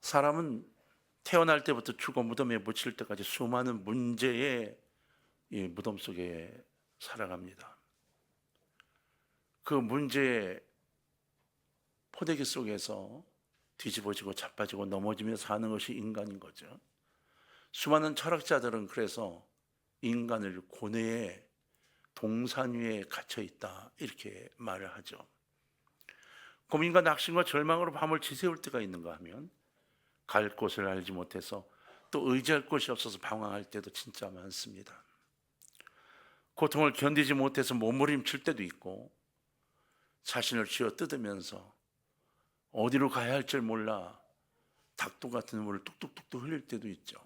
사람은 태어날 때부터 죽어 무덤에 묻힐 때까지 수많은 문제의 이 무덤 속에 살아갑니다. 그 문제의 포대기 속에서 뒤집어지고 자빠지고 넘어지며 사는 것이 인간인 거죠. 수많은 철학자들은 그래서 인간을 고뇌의 동산 위에 갇혀 있다 이렇게 말을 하죠. 고민과 낙심과 절망으로 밤을 지새울 때가 있는가 하면 갈 곳을 알지 못해서 또 의지할 곳이 없어서 방황할 때도 진짜 많습니다. 고통을 견디지 못해서 몸부림칠 때도 있고 자신을 쥐어 뜯으면서 어디로 가야 할 줄 몰라 닭도 같은 눈물을 뚝뚝뚝뚝 흘릴 때도 있죠.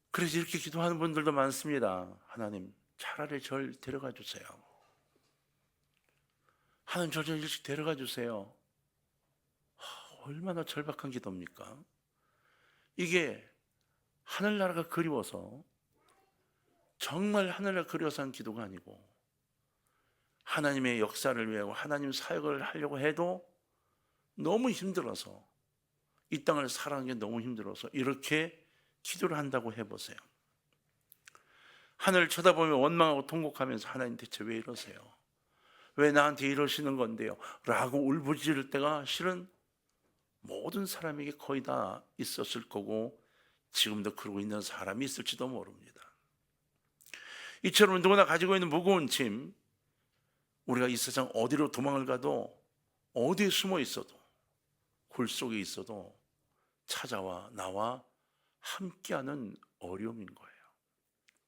그래서 이렇게 기도하는 분들도 많습니다. 하나님, 차라리 절 데려가 주세요. 하나님, 저 일찍 데려가 주세요. 얼마나 절박한 기도입니까? 이게 하늘나라가 그리워서, 정말 하늘나라가 그리워서 한 기도가 아니고 하나님의 역사를 위하고 하나님 사역을 하려고 해도 너무 힘들어서, 이 땅을 살아가는 게 너무 힘들어서 이렇게 기도를 한다고 해보세요. 하늘을 쳐다보며 원망하고 통곡하면서 하나님 대체 왜 이러세요? 왜 나한테 이러시는 건데요? 라고 울부짖을 때가 실은 모든 사람에게 거의 다 있었을 거고 지금도 그러고 있는 사람이 있을지도 모릅니다. 이처럼 누구나 가지고 있는 무거운 짐, 우리가 이 세상 어디로 도망을 가도 어디에 숨어 있어도 굴 속에 있어도 찾아와 나와 함께하는 어려움인 거예요.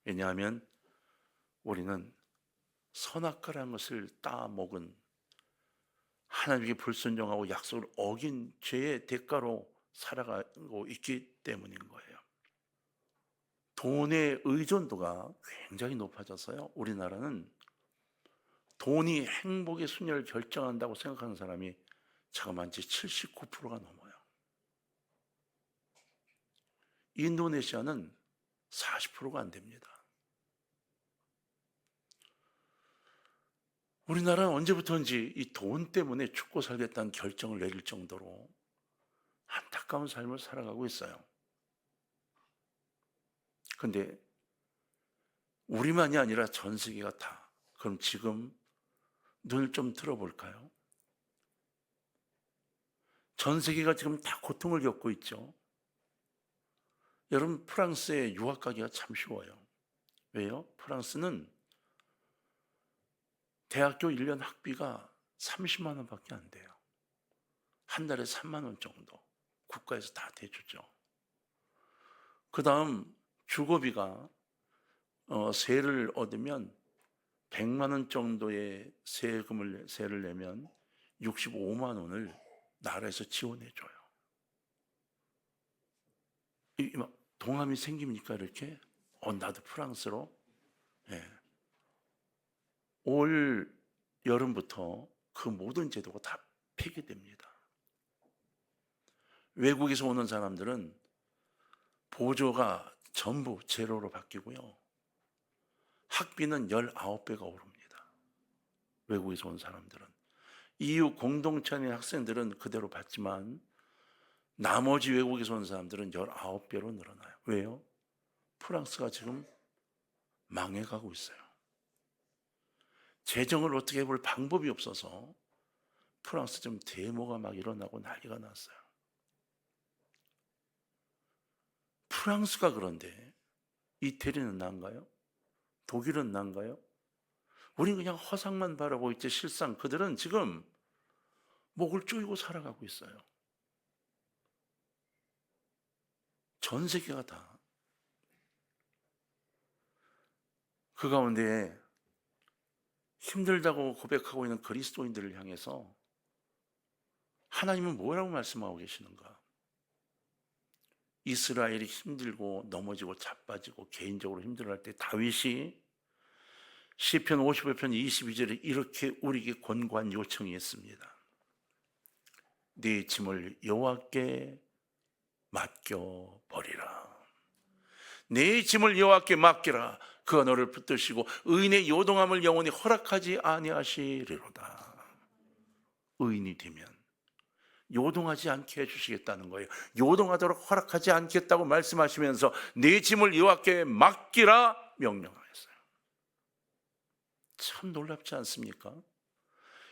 왜냐하면 우리는 선악과라는 것을 따먹은, 하나님께 불순종하고 약속을 어긴 죄의 대가로 살아가고 있기 때문인 거예요. 돈의 의존도가 굉장히 높아져서요, 우리나라는 돈이 행복의 순위를 결정한다고 생각하는 사람이 자그마치 79%가 넘어요. 인도네시아는 40%가 안 됩니다. 우리나라는 언제부터인지 이 돈 때문에 죽고 살겠다는 결정을 내릴 정도로 안타까운 삶을 살아가고 있어요. 근데 우리만이 아니라 전 세계가 다, 그럼 지금 눈을 좀 들어볼까요? 전 세계가 지금 다 고통을 겪고 있죠. 여러분, 프랑스에 유학 가기가 참 쉬워요. 왜요? 프랑스는 대학교 1년 학비가 30만 원밖에 안 돼요. 한 달에 3만 원 정도 국가에서 다 대주죠. 그 다음 주거비가 세를 얻으면 100만 원 정도의 세를 내면 65만 원을 나라에서 지원해줘요. 동함이 생깁니까 이렇게? 나도 프랑스로? 네. 올 여름부터 그 모든 제도가 다 폐기됩니다. 외국에서 오는 사람들은 보조가 전부 제로로 바뀌고요, 학비는 19배가 오릅니다. 외국에서 온 사람들은. EU 공동체 안의 학생들은 그대로 받지만 나머지 외국에서 온 사람들은 19배로 늘어나요. 왜요? 프랑스가 지금 망해가고 있어요. 재정을 어떻게 해볼 방법이 없어서 프랑스 지금 데모가 막 일어나고 난리가 났어요. 프랑스가 그런데 이태리는 난가요? 독일은 난가요? 우리는 그냥 허상만 바라고 있지 실상 그들은 지금 목을 조이고 살아가고 있어요. 전 세계가 다. 그 가운데 힘들다고 고백하고 있는 그리스도인들을 향해서 하나님은 뭐라고 말씀하고 계시는가? 이스라엘이 힘들고 넘어지고 자빠지고 개인적으로 힘들어할 때 다윗이 시편 55편 22절에 이렇게 우리에게 권고한 요청이 있습니다. 네 짐을 여호와께 맡겨버리라. 네 짐을 여호와께 맡기라. 그가 너를 붙드시고 의인의 요동함을 영원히 허락하지 아니하시리로다. 의인이 되면 요동하지 않게 해주시겠다는 거예요. 요동하도록 허락하지 않겠다고 말씀하시면서 내 짐을 여호와께 맡기라 명령하셨어요. 참 놀랍지 않습니까?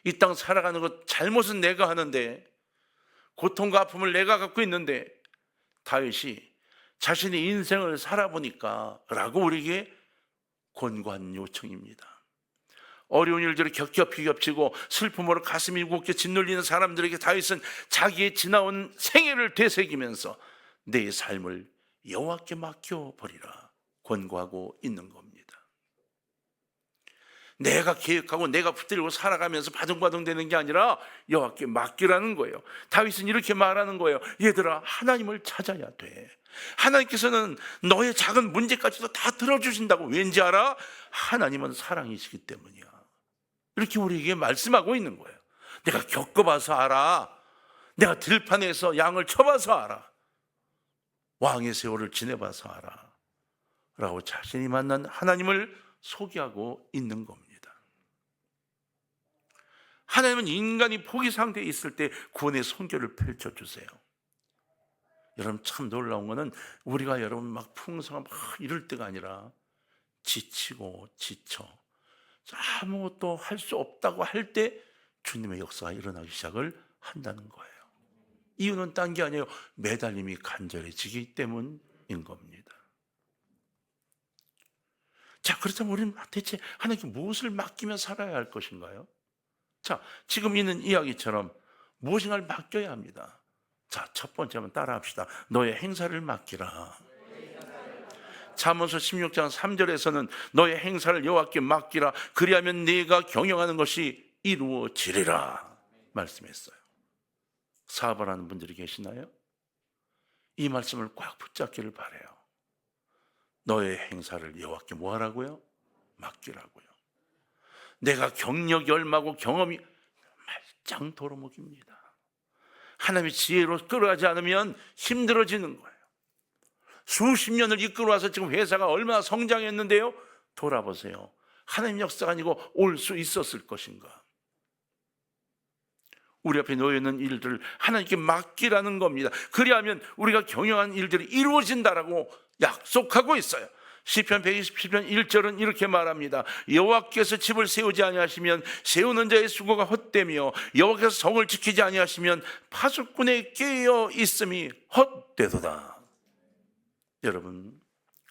이 땅 살아가는 것 잘못은 내가 하는데, 고통과 아픔을 내가 갖고 있는데, 다윗이 자신의 인생을 살아보니까 라고 우리에게 권고한 요청입니다. 어려운 일들이 겹겹이 겹치고 슬픔으로 가슴이 무겁게 짓눌리는 사람들에게 다윗은 자기의 지나온 생애를 되새기면서 내 삶을 여호와께 맡겨버리라 권고하고 있는 겁니다. 내가 계획하고 내가 붙들고 살아가면서 바둥바둥 되는 게 아니라 여호와께 맡기라는 거예요. 다윗은 이렇게 말하는 거예요. 얘들아, 하나님을 찾아야 돼. 하나님께서는 너의 작은 문제까지도 다 들어주신다고. 왠지 알아? 하나님은 사랑이시기 때문이야. 이렇게 우리에게 말씀하고 있는 거예요. 내가 겪어봐서 알아. 내가 들판에서 양을 쳐봐서 알아. 왕의 세월을 지내봐서 알아. 라고 자신이 만난 하나님을 소개하고 있는 겁니다. 하나님은 인간이 포기 상태에 있을 때 구원의 손길을 펼쳐주세요. 여러분, 참 놀라운 거는 우리가 여러분 막 풍성한 막 이럴 때가 아니라 지치고 지쳐 아무것도 할 수 없다고 할 때 주님의 역사가 일어나기 시작을 한다는 거예요. 이유는 딴 게 아니에요. 매달림이 간절해지기 때문인 겁니다. 자, 그렇다면 우리는 대체 하나님께 무엇을 맡기며 살아야 할 것인가요? 자, 지금 있는 이야기처럼 무엇인가를 맡겨야 합니다. 자, 첫 번째 한번 따라 합시다. 너의 행사를 맡기라. 잠언서 16장 3절에서는 너의 행사를 여호와께 맡기라. 그리하면 네가 경영하는 것이 이루어지리라 말씀했어요. 사업을 하는 분들이 계시나요? 이 말씀을 꽉 붙잡기를 바라요. 너의 행사를 여호와께 뭐 하라고요? 맡기라고요. 내가 경력이 얼마고 경험이 말짱 도루묵입니다. 하나님의 지혜로 끌어가지 않으면 힘들어지는 거예요. 수십 년을 이끌어와서 지금 회사가 얼마나 성장했는데요, 돌아보세요. 하나님 역사가 아니고 올 수 있었을 것인가? 우리 앞에 놓여있는 일들을 하나님께 맡기라는 겁니다. 그리하면 우리가 경영한 일들이 이루어진다라고 약속하고 있어요. 시편 127편 1절은 이렇게 말합니다. 여호와께서 집을 세우지 아니하시면 세우는 자의 수고가 헛되며 여호와께서 성을 지키지 아니하시면 파수꾼의 깨어 있음이 헛되도다. 여러분,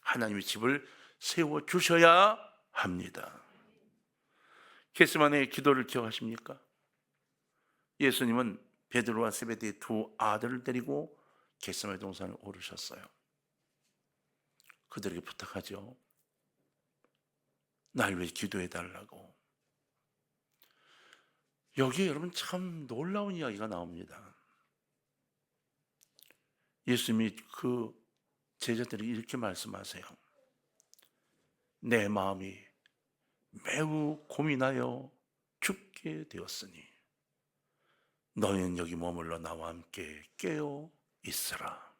하나님의 집을 세워주셔야 합니다. 겟세마네의 기도를 기억하십니까? 예수님은 베드로와 세베대의 두 아들을 데리고 겟세마네 동산을 오르셨어요. 그들에게 부탁하죠. 날 위해 기도해 달라고. 여기에 여러분 참 놀라운 이야기가 나옵니다. 예수님이 그 제자들이 이렇게 말씀하세요. 내 마음이 매우 고민하여 죽게 되었으니 너희는 여기 머물러 나와 함께 깨어 있으라.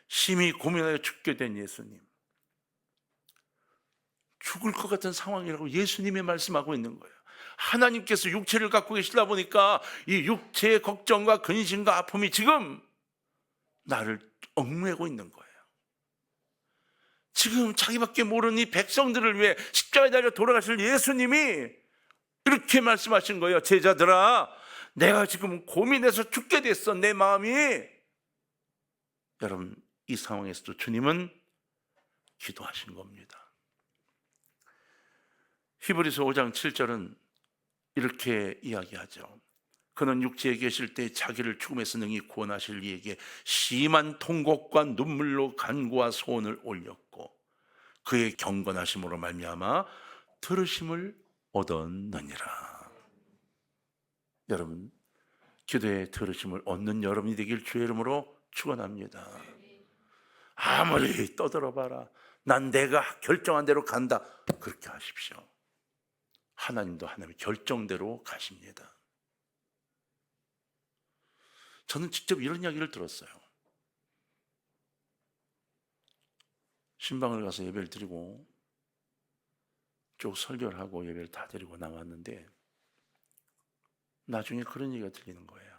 심히 고민하여 죽게 된 예수님, 죽을 것 같은 상황이라고 예수님이 말씀하고 있는 거예요. 하나님께서 육체를 갖고 계시다 보니까 이 육체의 걱정과 근심과 아픔이 지금 나를 얽매고 있는 거예요. 지금 자기밖에 모르는 이 백성들을 위해 십자가에 달려 돌아가실 예수님이 이렇게 말씀하신 거예요. 제자들아, 내가 지금 고민해서 죽게 됐어, 내 마음이. 여러분, 이 상황에서도 주님은 기도하신 겁니다. 히브리서 5장 7절은 이렇게 이야기하죠. 그는 육체에 계실 때 자기를 죽음에서 능히 구원하실 이에게 심한 통곡과 눈물로 간구와 소원을 올렸고 그의 경건하심으로 말미암아 들으심을 얻었느니라. 여러분, 기도에 들으심을 얻는 여러분이 되길 주의 이름으로 축원합니다. 아무리 떠들어봐라, 난 내가 결정한 대로 간다, 그렇게 하십시오. 하나님도 하나님의 결정대로 가십니다. 저는 직접 이런 이야기를 들었어요. 신방을 가서 예배를 드리고 쭉 설교를 하고 예배를 다 드리고 나왔는데 나중에 그런 얘기가 들리는 거예요.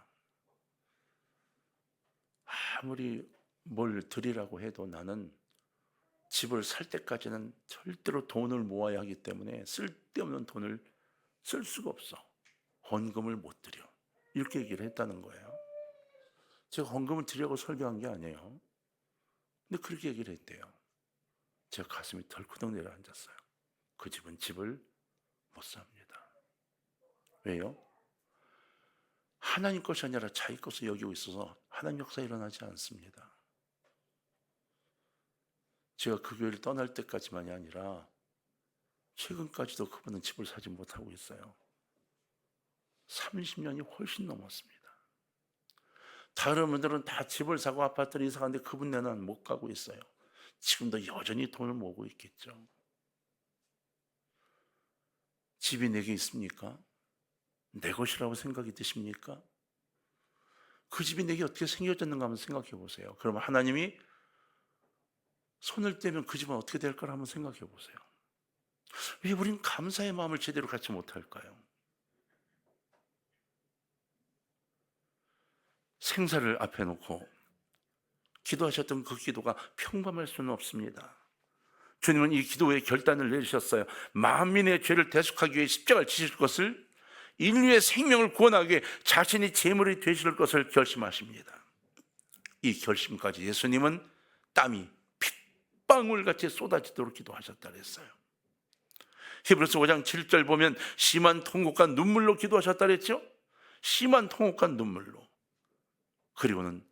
아무리 뭘 드리라고 해도 나는 집을 살 때까지는 절대로 돈을 모아야 하기 때문에 쓸데없는 돈을 쓸 수가 없어. 헌금을 못 드려. 이렇게 얘기를 했다는 거예요. 제가 헌금을 드리라고 설교한 게 아니에요. 근데 그렇게 얘기를 했대요. 제가 가슴이 덜커덩 내려앉았어요. 그 집은 집을 못 삽니다. 왜요? 하나님 것이 아니라 자기 것을 여기고 있어서 하나님 역사 일어나지 않습니다. 제가 그 교회를 떠날 때까지만이 아니라 최근까지도 그분은 집을 사지 못하고 있어요. 30년이 훨씬 넘었습니다. 다른 분들은 다 집을 사고 아파트를 이사 가는데 그분 내는 못 가고 있어요. 지금도 여전히 돈을 모으고 있겠죠. 집이 내게 있습니까? 내 것이라고 생각이 드십니까? 그 집이 내게 어떻게 생겨졌는가 한번 생각해 보세요. 그러면 하나님이 손을 떼면 그 집은 어떻게 될까 한번 생각해 보세요. 왜 우리는 감사의 마음을 제대로 갖지 못할까요? 생사를 앞에 놓고 기도하셨던 그 기도가 평범할 수는 없습니다. 주님은 이 기도의 결단을 내리셨어요. 만민의 죄를 대속하기 위해 십자가를 지실 것을, 인류의 생명을 구원하기 위해 자신이 제물이 되실 것을 결심하십니다. 이 결심까지 예수님은 땀이 핏방울같이 쏟아지도록 기도하셨다 그랬어요. 히브리서 5장 7절 보면 심한 통곡과 눈물로 기도하셨다 그랬죠. 심한 통곡과 눈물로. 그리고는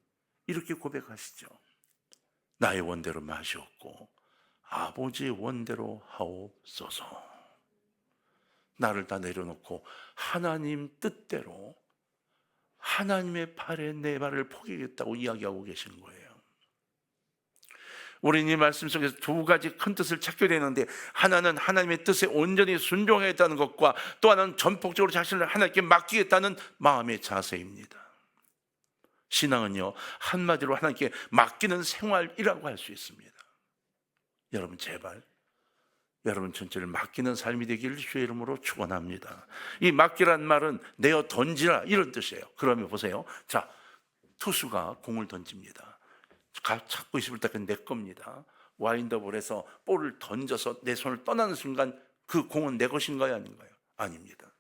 이렇게 고백하시죠. 나의 원대로 마시옵고 아버지의 원대로 하옵소서. 나를 다 내려놓고 하나님 뜻대로 하나님의 발에 내 발을 포기하겠다고 이야기하고 계시는 거예요. 우리는 이 말씀 속에서 두 가지 큰 뜻을 찾게 되는데, 하나는 하나님의 뜻에 온전히 순종하겠다는 것과 또 하나는 전폭적으로 자신을 하나님께 맡기겠다는 마음의 자세입니다. 신앙은요, 한마디로 하나님께 맡기는 생활이라고 할 수 있습니다. 여러분 제발 여러분 전체를 맡기는 삶이 되기를 주의 이름으로 축원합니다. 이 맡기란 말은 내어 던지라 이런 뜻이에요. 그러면 보세요. 자, 투수가 공을 던집니다. 잡고 있을 때까지 내 겁니다. 와인더볼에서 볼을 던져서 내 손을 떠나는 순간 그 공은 내 것인가요, 아닌가요? 아닙니다.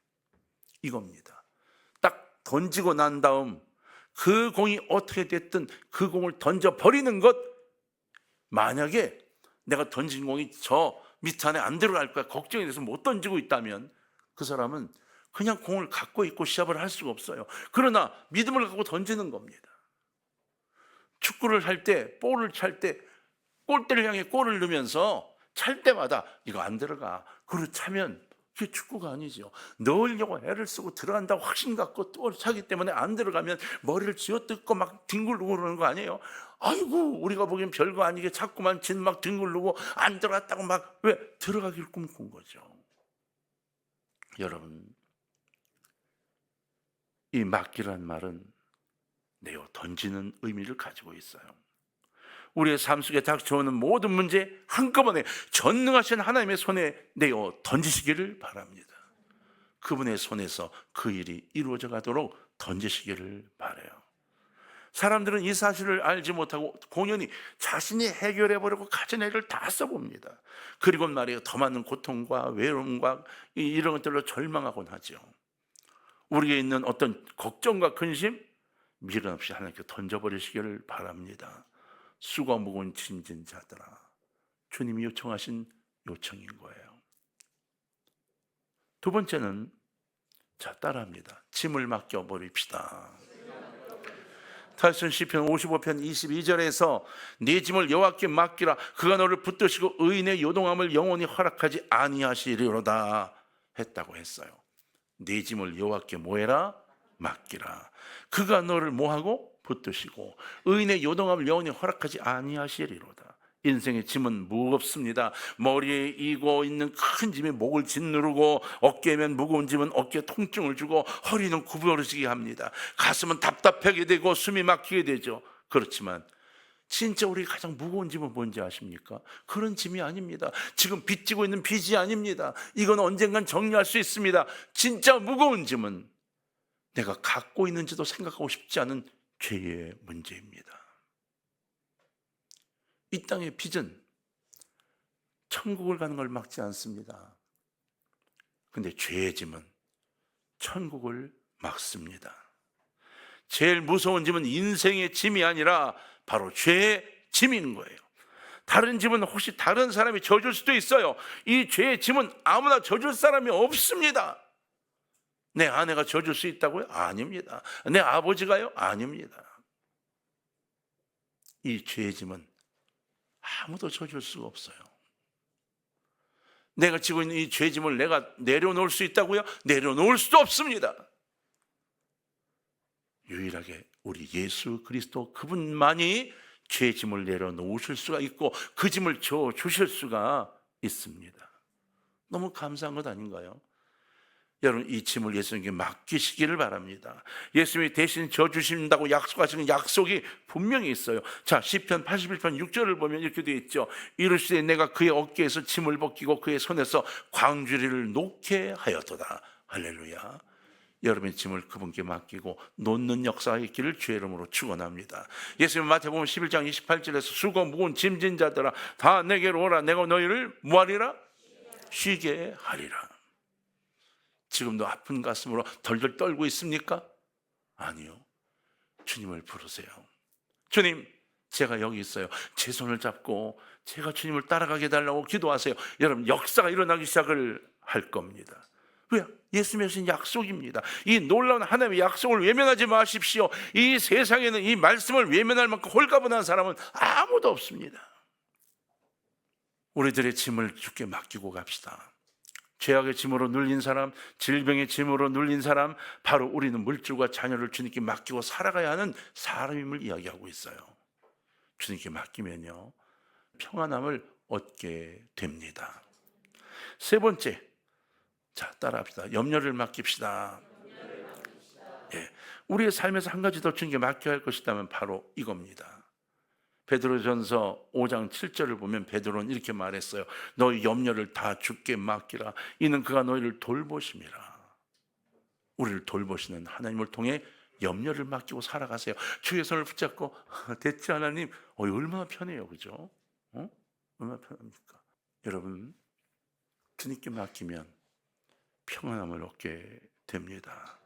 이겁니다. 딱 던지고 난 다음 그 공이 어떻게 됐든 그 공을 던져버리는 것, 만약에 내가 던진 공이 저 밑 안에 안 들어갈 거야 걱정이 돼서 못 던지고 있다면 그 사람은 그냥 공을 갖고 있고 시합을 할 수가 없어요. 그러나 믿음을 갖고 던지는 겁니다. 축구를 할 때, 볼을 찰 때 골대를 향해 골을 넣으면서 찰 때마다 이거 안 들어가, 그리고 차면 그게 축구가 아니죠. 넣으려고 애를 쓰고 들어간다고 확신 갖고 또 차기 때문에 안 들어가면 머리를 쥐어뜯고 막 뒹굴고 그러는 거 아니에요? 아이고 우리가 보기엔 별거 아니게 자꾸만 진 막 뒹굴고 안 들어갔다고 막 왜 들어가길 꿈꾼 거죠. 여러분, 이 맡기란 말은 내어 던지는 의미를 가지고 있어요. 우리의 삶 속에 닥쳐오는 모든 문제 한꺼번에 전능하신 하나님의 손에 내어 던지시기를 바랍니다. 그분의 손에서 그 일이 이루어져 가도록 던지시기를 바라요. 사람들은 이 사실을 알지 못하고 공연히 자신이 해결해보려고 가진 애를 다 써봅니다. 그리고 말이에요, 더 많은 고통과 외로움과 이런 것들로 절망하곤 하죠. 우리에 있는 어떤 걱정과 근심 미련 없이 하나님께 던져버리시기를 바랍니다. 수고 무거운 짐진 자들아, 주님이 요청하신 요청인 거예요. 두 번째는, 자 따라합니다. 짐을 맡겨버립시다. 다윗은 시편 55편 22절에서 네 짐을 여호와께 맡기라, 그가 너를 붙드시고 의인의 요동함을 영원히 허락하지 아니하시리로다 했다고 했어요. 네 짐을 여호와께 뭐해라? 맡기라. 그가 너를 뭐하고? 붙드시고 의인의 요동함을 영원히 허락하지 아니하시리로다. 인생의 짐은 무겁습니다. 머리에 이고 있는 큰 짐이 목을 짓누르고, 어깨면 무거운 짐은 어깨에 통증을 주고 허리는 구부러지게 합니다. 가슴은 답답하게 되고 숨이 막히게 되죠. 그렇지만 진짜 우리 가장 무거운 짐은 뭔지 아십니까? 그런 짐이 아닙니다. 지금 빚지고 있는 빚이 아닙니다. 이건 언젠간 정리할 수 있습니다. 진짜 무거운 짐은 내가 갖고 있는지도 생각하고 싶지 않은 죄의 문제입니다. 이 땅의 빚은 천국을 가는 걸 막지 않습니다. 근데 죄의 짐은 천국을 막습니다. 제일 무서운 짐은 인생의 짐이 아니라 바로 죄의 짐인 거예요. 다른 짐은 혹시 다른 사람이 져줄 수도 있어요. 이 죄의 짐은 아무나 져줄 사람이 없습니다. 내 아내가 져줄 수 있다고요? 아닙니다. 내 아버지가요? 아닙니다. 이 죄의 짐은 아무도 져줄 수가 없어요. 내가 지고 있는 이 죄의 짐을 내가 내려놓을 수 있다고요? 내려놓을 수도 없습니다. 유일하게 우리 예수 그리스도 그분만이 죄의 짐을 내려놓으실 수가 있고 그 짐을 져 주실 수가 있습니다. 너무 감사한 것 아닌가요? 여러분, 이 짐을 예수님께 맡기시기를 바랍니다. 예수님이 대신 져 주신다고 약속하시는 약속이 분명히 있어요. 자, 시편 81편 6절을 보면 이렇게 되어 있죠. 이르시되 내가 그의 어깨에서 짐을 벗기고 그의 손에서 광주리를 놓게 하였도다. 할렐루야. 여러분의 짐을 그분께 맡기고 놓는 역사가 있기를 주의 이름으로 축원합니다. 예수님 마태복음 11장 28절에서 수고 무거운 짐진 자들아 다 내게로 오라. 내가 너희를 뭐하리라? 쉬게 하리라. 지금도 아픈 가슴으로 덜덜 떨고 있습니까? 아니요. 주님을 부르세요. 주님, 제가 여기 있어요. 제 손을 잡고 제가 주님을 따라가게 해달라고 기도하세요. 여러분, 역사가 일어나기 시작을 할 겁니다. 왜요? 예수님의 하신 약속입니다. 이 놀라운 하나님의 약속을 외면하지 마십시오. 이 세상에는 이 말씀을 외면할 만큼 홀가분한 사람은 아무도 없습니다. 우리들의 짐을 주께 맡기고 갑시다. 죄악의 짐으로 눌린 사람, 질병의 짐으로 눌린 사람, 바로 우리는 물질과 자녀를 주님께 맡기고 살아가야 하는 사람임을 이야기하고 있어요. 주님께 맡기면요, 평안함을 얻게 됩니다. 세 번째, 자, 따라합시다. 염려를 맡깁시다. 예, 우리의 삶에서 한 가지 더 주님께 맡겨야 할 것이 있다면 바로 이겁니다. 베드로전서 5장 7절을 보면 베드로는 이렇게 말했어요. 너희 염려를 다 주께 맡기라. 이는 그가 너희를 돌보심이라. 우리를 돌보시는 하나님을 통해 염려를 맡기고 살아가세요. 주의 손을 붙잡고 됐지 하나님. 얼마나 편해요, 그죠? 얼마나 편합니까? 여러분, 주님께 맡기면 평안함을 얻게 됩니다.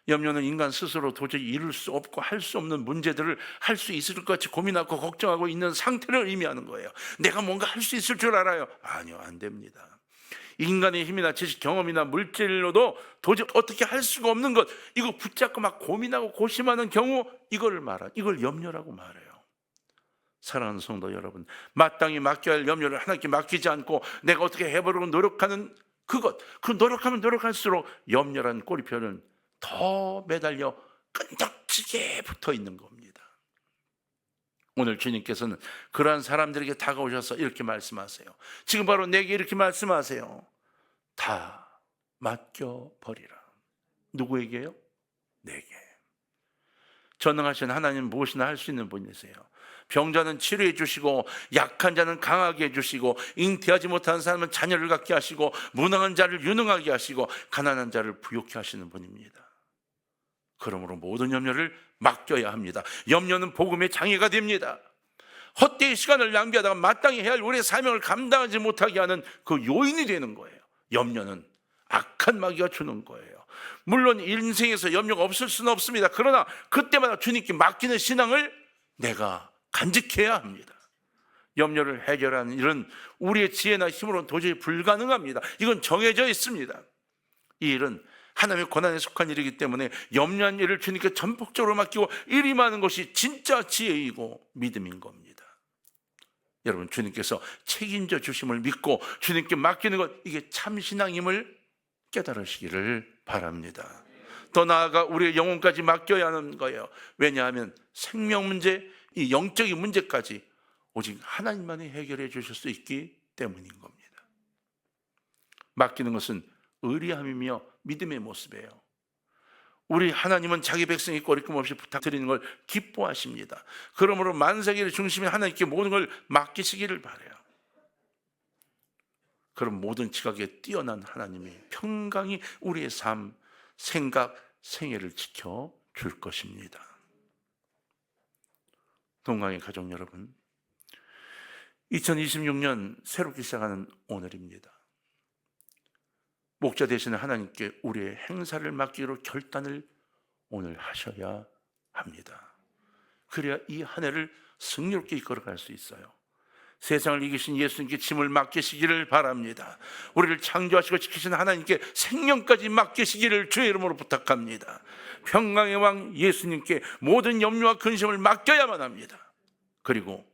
염려는 인간 스스로 도저히 이룰 수 없고 할 수 없는 문제들을 할 수 있을 것 같이 고민하고 걱정하고 있는 상태를 의미하는 거예요. 내가 뭔가 할 수 있을 줄 알아요? 아니요, 안 됩니다. 인간의 힘이나 지식, 경험이나 물질로도 도저히 어떻게 할 수가 없는 것, 이거 붙잡고 막 고민하고 고심하는 경우, 이걸 염려라고 말해요. 사랑하는 성도 여러분, 마땅히 맡겨야 할 염려를 하나님께 맡기지 않고 내가 어떻게 해보려고 노력하는 그 노력하면 노력할수록 염려란 꼬리표는 더 매달려 끈적지게 붙어 있는 겁니다. 오늘 주님께서는 그러한 사람들에게 다가오셔서 이렇게 말씀하세요. 지금 바로 내게 이렇게 말씀하세요. 다 맡겨버리라. 누구에게요? 내게. 전능하신 하나님은 무엇이나 할 수 있는 분이세요. 병자는 치료해 주시고 약한 자는 강하게 해주시고 잉태하지 못한 사람은 자녀를 갖게 하시고 무능한 자를 유능하게 하시고 가난한 자를 부욕케 하시는 분입니다. 그러므로 모든 염려를 맡겨야 합니다. 염려는 복음의 장애가 됩니다. 헛되이 시간을 낭비하다가 마땅히 해야 할 우리의 사명을 감당하지 못하게 하는 그 요인이 되는 거예요. 염려는 악한 마귀가 주는 거예요. 물론 인생에서 염려가 없을 수는 없습니다. 그러나 그때마다 주님께 맡기는 신앙을 내가 간직해야 합니다. 염려를 해결하는 일은 우리의 지혜나 힘으로는 도저히 불가능합니다. 이건 정해져 있습니다. 이 일은 하나님의 권한에 속한 일이기 때문에 염려한 일을 주님께 전폭적으로 맡기고 일이 많은 것이 진짜 지혜이고 믿음인 겁니다. 여러분, 주님께서 책임져 주심을 믿고 주님께 맡기는 것, 이게 참 신앙임을 깨달으시기를 바랍니다. 더 나아가 우리의 영혼까지 맡겨야 하는 거예요. 왜냐하면 생명 문제, 이 영적인 문제까지 오직 하나님만이 해결해 주실 수 있기 때문인 겁니다. 맡기는 것은 의리함이며 믿음의 모습이에요. 우리 하나님은 자기 백성이 꼬리낌 없이 부탁드리는 걸 기뻐하십니다. 그러므로 만세기를 중심에 하나님께 모든 걸 맡기시기를 바라요. 그럼 모든 지각에 뛰어난 하나님이 평강이 우리의 삶, 생각, 생애를 지켜줄 것입니다. 동강의 가족 여러분, 2026년 새롭게 시작하는 오늘입니다. 목자 되시는 하나님께 우리의 행사를 맡기로 결단을 오늘 하셔야 합니다. 그래야 이 한 해를 승리롭게 이끌어갈 수 있어요. 세상을 이기신 예수님께 짐을 맡기시기를 바랍니다. 우리를 창조하시고 지키신 하나님께 생명까지 맡기시기를 주의 이름으로 부탁합니다. 평강의 왕 예수님께 모든 염려와 근심을 맡겨야만 합니다. 그리고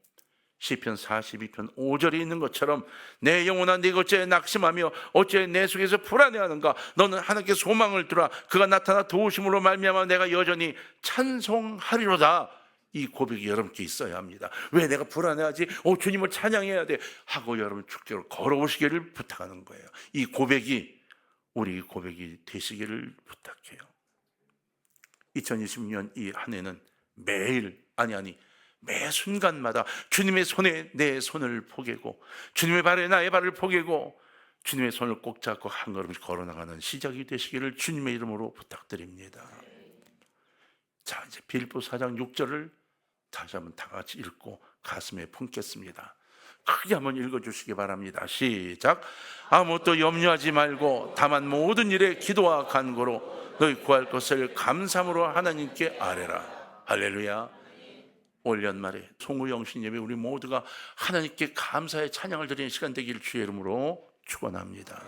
시편 42편 5절에 있는 것처럼 내 영혼아 네가 어찌 낙심하며 어찌 내 속에서 불안해하는가. 너는 하나님께 소망을 두라. 그가 나타나 도우심으로 말미암아 내가 여전히 찬송하리로다. 이 고백이 여러분께 있어야 합니다. 왜 내가 불안해하지? 주님을 찬양해야 돼 하고 여러분 축제로 걸어오시기를 부탁하는 거예요. 이 고백이 우리 고백이 되시기를 부탁해요. 2026년 이 한 해는 매일 매 순간마다 주님의 손에 내 손을 포개고 주님의 발에 나의 발을 포개고 주님의 손을 꼭 잡고 한 걸음씩 걸어나가는 시작이 되시기를 주님의 이름으로 부탁드립니다. 자, 이제 빌립보 4장 6절을 다시 한번 다 같이 읽고 가슴에 품겠습니다. 크게 한번 읽어주시기 바랍니다. 시작. 아무것도 염려하지 말고 다만 모든 일에 기도와 간구로 너희 구할 것을 감사함으로 하나님께 아뢰라. 할렐루야. 올 연말에 송우영신 예배 우리 모두가 하나님께 감사의 찬양을 드리는 시간 되기를 주의 이름으로 축원합니다.